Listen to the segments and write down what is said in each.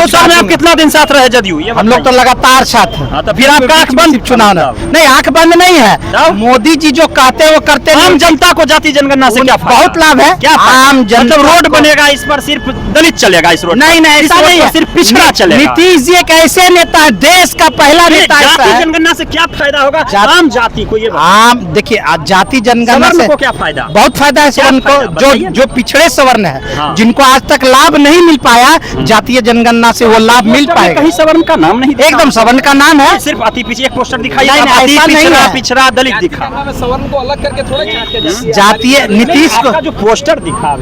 2 साल में आप कितना दिन साथ रहे जदयू? हम लोग तो लगातार साथ हैं। तो फिर आपका आंख बंद चुनाव नहीं, आंख बंद नहीं है। मोदी जी जो कहते हैं वो करते हैं। आम जनता को जाति जनगणना से क्या बहुत लाभ है। क्या आम जनता मतलब रोड बनेगा, इस पर सिर्फ दलित चलेगा इस रोड? नहीं, ऐसा नहीं है, सिर्फ पिछड़ा चलेगा। नीतीश जी एक ऐसे नेता है, देश का पहला नेता है। जाति जनगणना से क्या फायदा होगा आम जाति को? ये आम देखिए, जाति जनगणना से को क्या फायदा? बहुत फायदा है सवर्ण को, जो पिछड़े सवर्ण है, जिनको आज तक लाभ नहीं मिल पाया, जातीय जनगणना से वो लाभ मिल पाएगा। कहीं सवर्ण का नाम नहीं, एकदम सवर्ण का नाम है। सिर्फ अति पिछड़ा एक पोस्टर दिखाई, पिछड़ा दलित दिखा, सवर्ण को अलग करके थोड़ा जातीय नीतीश को जो पोस्टर दिखा,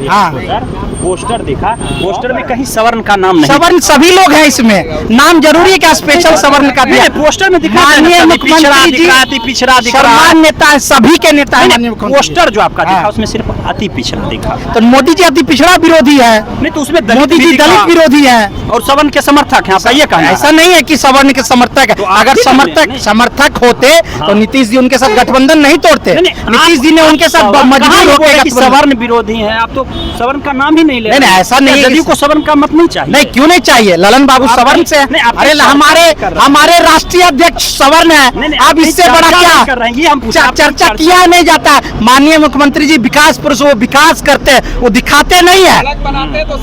पोस्टर दिखा, पोस्टर में कहीं सवर्ण का नाम नहीं। सवर्ण सभी लोग हैं इसमें, नाम जरूरी है क्या स्पेशल सवर्ण का दिया? पोस्टर में दिखा, माननीय मुख्यमंत्री जी पिछड़ा दिखा, सम्मान नेता है, सभी के नेता है। पोस्टर जो आपका दिखा उसमें सिर्फ अति पिछड़ा दिखा। तो मोदी जी अति पिछड़ा विरोधी है? नहीं, तो उसमें मोदी जी दलित विरोधी है और सवर्ण के समर्थक हैं। ये कहना ऐसा नहीं है कि सवर्ण के समर्थक है। अगर समर्थक होते तो नीतीश जी उनके साथ गठबंधन नहीं तोड़ते। नीतीश जी ने उनके साथ मजबूर होकर सवर्ण विरोधी हैं आप, तो सवर्ण का नाम ही नहीं ले। नहीं, ऐसा नहीं है। जदयू को सवर्ण का मत नहीं चाहिए। नहीं, क्यों नहीं चाहिए? ललन बाबू सवर्ण से, अरे हमारे राष्ट्रीय अध्यक्ष सवर्ण है। अब इससे बड़ा क्या चर्चा किया नहीं जाता? माननीय मुख्यमंत्री जी विकास पुरुष, वो विकास करते हैं, वो दिखाते नहीं है,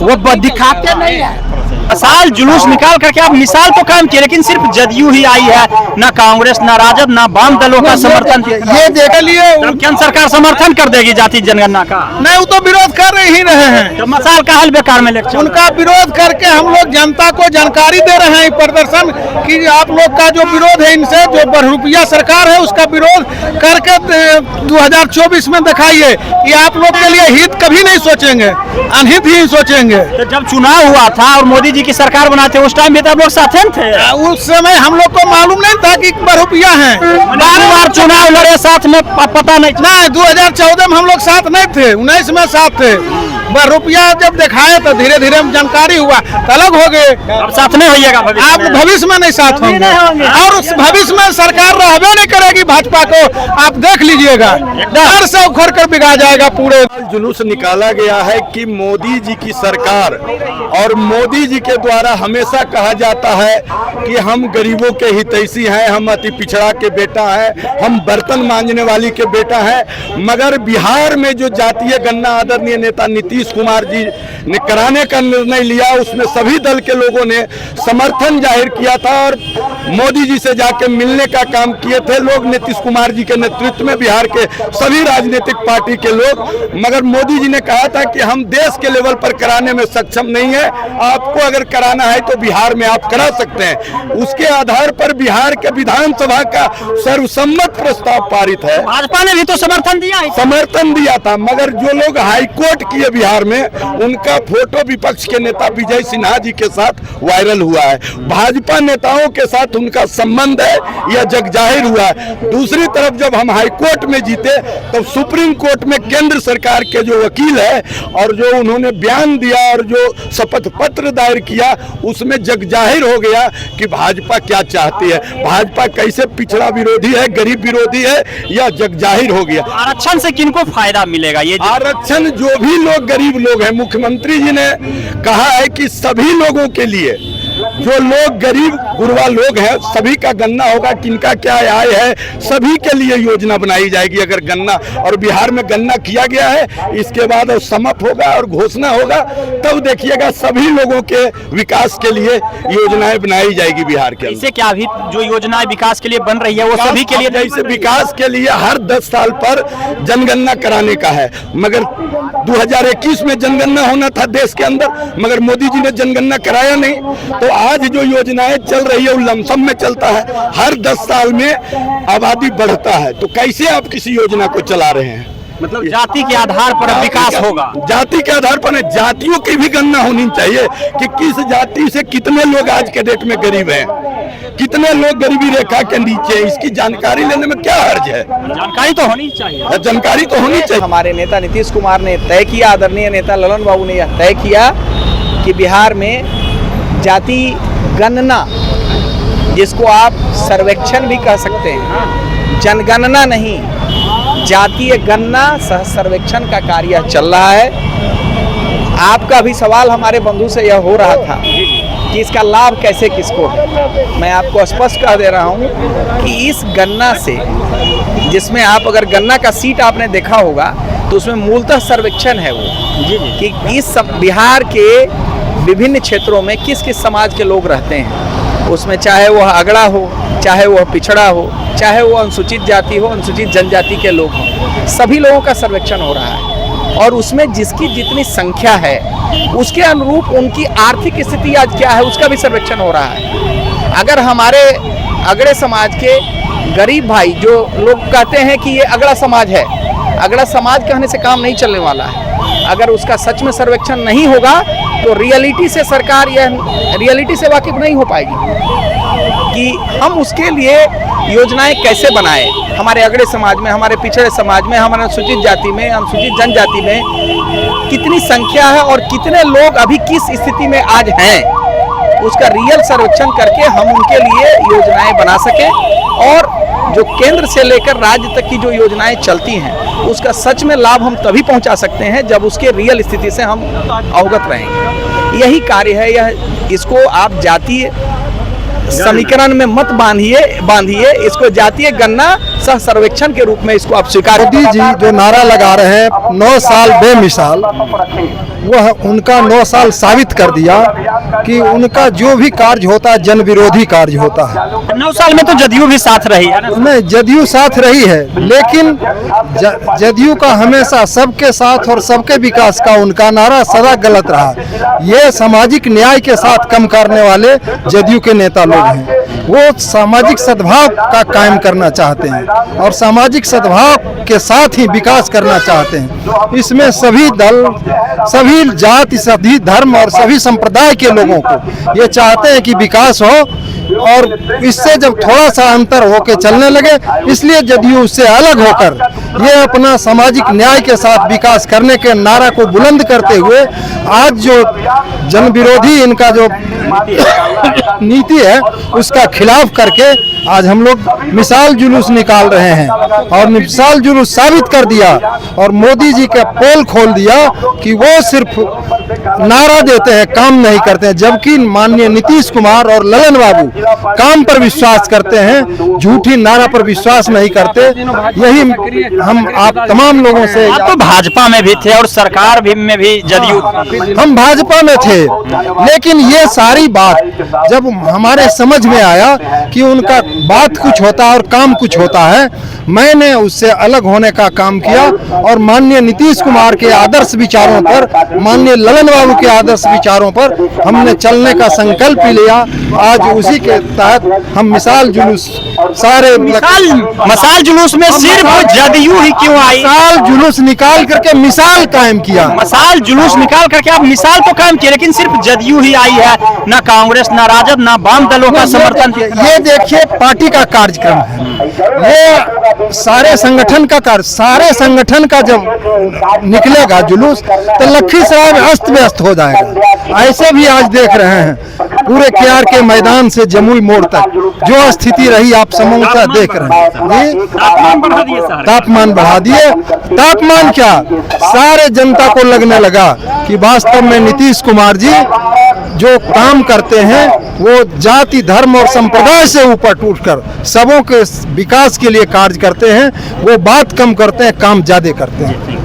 वो दिखाते नहीं है। साल जुलूस निकाल करके आप मिसाल तो कायम किए, लेकिन सिर्फ जदयू ही आई है, ना कांग्रेस, ना राजद, ना वाम दलों का समर्थन। ये देख लिए, केंद्र सरकार समर्थन कर देगी जाति जनगणना का? नहीं, वो तो विरोध कर ही रहे हैं। तो मसाल का हल बेकार में लेक्चर, उनका विरोध करके हम लोग जनता को जानकारी दे रहे हैं प्रदर्शन कि आप लोग का जो विरोध है इनसे, जो बहुरुपया सरकार है उसका विरोध करके 2024 में दिखाइए कि आप लोग के लिए हित कभी नहीं सोचेंगे, अनहित ही सोचेंगे। तो जब चुनाव हुआ था और मोदी जी की सरकार बनाते उस टाइम भी तो आप लोग साथ थे। उस समय हम लोग को मालूम नहीं था कि बहुरुपया है। बार चुनाव लड़े साथ में, पता नहीं। 2014 में हम लोग साथ नहीं थे, 19 में साथ थे। रुपया जब दिखाए तो धीरे धीरे जानकारी हुआ तो अलग हो गए। अब साथ में होइएगा, आप भविष्य में नहीं साथ होंगे और उस भविष्य में सरकार रहबे नहीं करेगी भाजपा को। आप देख लीजिएगा, डर से उखड़ कर बिगा जाएगा। पूरे जुलूस निकाला गया है कि मोदी जी की सरकार, और मोदी जी के द्वारा हमेशा कहा जाता है कि हम गरीबों के हितैषी हैं, हम अति पिछड़ा के बेटा हैं, हम बर्तन मांजने वाली के बेटा हैं। मगर बिहार में जो जातीय गणना आदरणीय नेता नीतीश कुमार जी ने कराने का निर्णय लिया, उसमें सभी दल के लोगों ने समर्थन जाहिर किया था और मोदी जी से जाके मिलने का काम किए थे लोग, नीतीश कुमार जी के नेतृत्व में बिहार के सभी राजनीतिक पार्टी के लोग। मगर मोदी जी ने कहा था कि हम देश के लेवल पर कराने में सक्षम नहीं है, आपको अगर कराना है तो बिहार में आप करा सकते हैं। उसके आधार पर बिहार के विधानसभा का सर्वसम्मत प्रस्ताव पारित है। भाजपा ने भी तो समर्थन दिया था, मगर जो लोग हाईकोर्ट किए बिहार में, उनका फोटो विपक्ष के नेता विजय सिन्हा जी के साथ वायरल हुआ है। भाजपा नेताओं के साथ उनका संबंध है, यह जग जाहिर हुआ है। दूसरी तरफ जब हम हाईकोर्ट में जीते तो सुप्रीम कोर्ट में केंद्र सरकार के जो वकील है और जो उन्होंने बयान दिया और जो शपथ पत्र दायर किया, उसमें जग जाहिर हो गया कि भाजपा क्या चाहती है, भाजपा कैसे पिछड़ा विरोधी है, गरीब विरोधी है, यह जग जाहिर हो गया। आरक्षण से किनको फायदा मिलेगा? ये आरक्षण जो भी लोग गरीब लोग हैं, मुख्यमंत्री जी ने कहा है कि सभी लोगों के लिए, जो लोग गरीब गुरबा लोग हैं, सभी का गन्ना होगा, किनका क्या आय है, सभी के लिए योजना बनाई जाएगी। अगर गन्ना, और बिहार में गन्ना किया गया है, इसके बाद और समप होगा और घोषणा होगा, तब देखिएगा सभी लोगों के विकास के लिए योजनाएं बनाई जाएगी बिहार के अंदर। क्या अभी जो योजनाएं विकास के लिए बन रही है वो सभी के लिए? जैसे विकास के लिए हर 10 साल पर जनगणना कराने का है, मगर 2021 में जनगणना होना था देश के अंदर, मगर मोदी जी ने जनगणना कराया नहीं। तो आज जो योजनाएं चल रही है वो लमसम में चलता है, हर 10 साल में आबादी बढ़ता है, तो कैसे आप किसी योजना को चला रहे हैं? मतलब जाति के आधार पर विकास होगा। जाति के आधार पर जातियों की भी गणना होनी चाहिए कि किस जाति से कितने लोग आज के डेट में गरीब हैं, कितने लोग गरीबी रेखा के नीचे, इसकी जानकारी लेने में क्या हर्ज है? जानकारी तो होनी चाहिए, जानकारी तो होनी चाहिए। हमारे नेता नीतीश कुमार ने तय किया, आदरणीय नेता ललन बाबू ने यह तय किया कि बिहार में जाति गणना, जिसको आप सर्वेक्षण भी कह सकते हैं, जनगणना नहीं, जातीय गणना सह सर्वेक्षण का कार्य चल रहा है। आपका भी सवाल हमारे बंधु से यह हो रहा था कि इसका लाभ कैसे किसको है। मैं आपको स्पष्ट कह दे रहा हूँ कि इस गन्ना से, जिसमें आप अगर गन्ना का सीट आपने देखा होगा तो उसमें मूलतः सर्वेक्षण है वो कि इस बिहार के विभिन्न क्षेत्रों में किस किस समाज के लोग रहते हैं। उसमें चाहे वह अगड़ा हो, चाहे वह पिछड़ा हो, चाहे वो अनुसूचित जाति हो, अनुसूचित जनजाति के लोग हों, सभी लोगों का सर्वेक्षण हो रहा है। और उसमें जिसकी जितनी संख्या है उसके अनुरूप उनकी आर्थिक स्थिति आज क्या है उसका भी सर्वेक्षण हो रहा है। अगर हमारे अगड़े समाज के गरीब भाई, जो लोग कहते हैं कि ये अगड़ा समाज है, अगड़ा समाज कहने से काम नहीं चलने वाला है। अगर उसका सच में सर्वेक्षण नहीं होगा तो रियलिटी से सरकार यह रियलिटी से वाकिफ नहीं हो पाएगी कि हम उसके लिए योजनाएं कैसे बनाएं। हमारे अगड़े समाज में, हमारे पिछड़े समाज में, हमारे अनुसूचित जाति में, अनुसूचित जनजाति में कितनी संख्या है और कितने लोग अभी किस स्थिति में आज हैं, उसका रियल सर्वेक्षण करके हम उनके लिए योजनाएं बना सकें। और जो केंद्र से लेकर राज्य तक की जो योजनाएं चलती हैं उसका सच में लाभ हम तभी पहुंचा सकते हैं जब उसके रियल स्थिति से हम अवगत रहेंगे। यही कार्य है। यह इसको आप जातीय समीकरण में मत बांधिए, इसको जातीय गन्ना सह सर्वेक्षण के रूप में इसको आप स्वीकार। मोदी जी जो नारा लगा रहे हैं 9 साल बेमिसाल, वह उनका 9 साल साबित कर दिया कि उनका जो भी कार्य होता है जन विरोधी कार्य होता है। 9 साल में तो जदयू भी साथ रही है ना? नहीं, जदयू साथ रही है, लेकिन जदयू का हमेशा सबके साथ और सबके विकास का उनका नारा सदा गलत रहा। ये सामाजिक न्याय के साथ काम करने वाले जदयू के नेता लोग हैं। वो सामाजिक सद्भाव का कायम करना चाहते हैं और सामाजिक सद्भाव के साथ ही विकास करना चाहते हैं। इसमें सभी दल, सभी जाति, सभी धर्म और सभी संप्रदाय के लोगों को ये चाहते हैं कि विकास हो, और इससे जब थोड़ा सा अंतर होकर चलने लगे, इसलिए जदयू उससे अलग होकर ये अपना सामाजिक न्याय के साथ विकास करने के नारा को बुलंद करते हुए आज जो जन विरोधी इनका जो नीति है उसका खिलाफ करके आज हम लोग मिसाल जुलूस निकाल रहे हैं। और मिसाल जुलूस साबित कर दिया और मोदी जी का पोल खोल दिया कि वो सिर्फ नारा देते हैं, काम नहीं करते हैं। जबकि माननीय नीतीश कुमार और ललन बाबू काम पर विश्वास करते हैं, झूठी नारा पर विश्वास नहीं करते। यही हम आप तमाम लोगों से। आप तो भाजपा में भी थे और सरकार भी में भी जदयू, हम भाजपा में थे, लेकिन ये सारी बात जब हमारे समझ में आया कि उनका बात कुछ होता है और काम कुछ होता है, मैंने उससे अलग होने का काम किया और माननीय नीतीश कुमार के आदर्श विचारों पर, माननीय ललन बाबू के आदर्श विचारों पर हमने चलने का संकल्प लिया। आज उसी के तहत हम मिसाल जुलूस सारे मसाल जुलूस में सिर्फ जदयू ही क्यों आई? मिसाल जुलूस निकाल करके मिसाल कायम किया। मसाल जुलूस निकाल करके आप मिसाल तो कायम किए, लेकिन सिर्फ जदयू ही आई है, ना कांग्रेस, ना राजद, ना वाम दलों का समर्थन। ये देखिए पार्टी का कार्यक्रम है, ये सारे संगठन का कार्य, सारे संगठन का जब निकलेगा जुलूस तो लखीसराय में अस्त व्यस्त हो जाएगा। ऐसे भी आज देख रहे हैं पूरे केआर के मैदान से जमुई मोड़ तक जो स्थिति रही आप समूचा देख रहे हैं। तापमान बढ़ा दिए सर, तापमान बढ़ा दिए। तापमान क्या, सारे जनता को लगने लगा कि वास्तव में नीतीश कुमार जी जो काम करते हैं वो जाति, धर्म और संप्रदाय से ऊपर उठकर सबों के विकास के लिए कार्य करते हैं। वो बात कम करते हैं, काम ज्यादा करते हैं।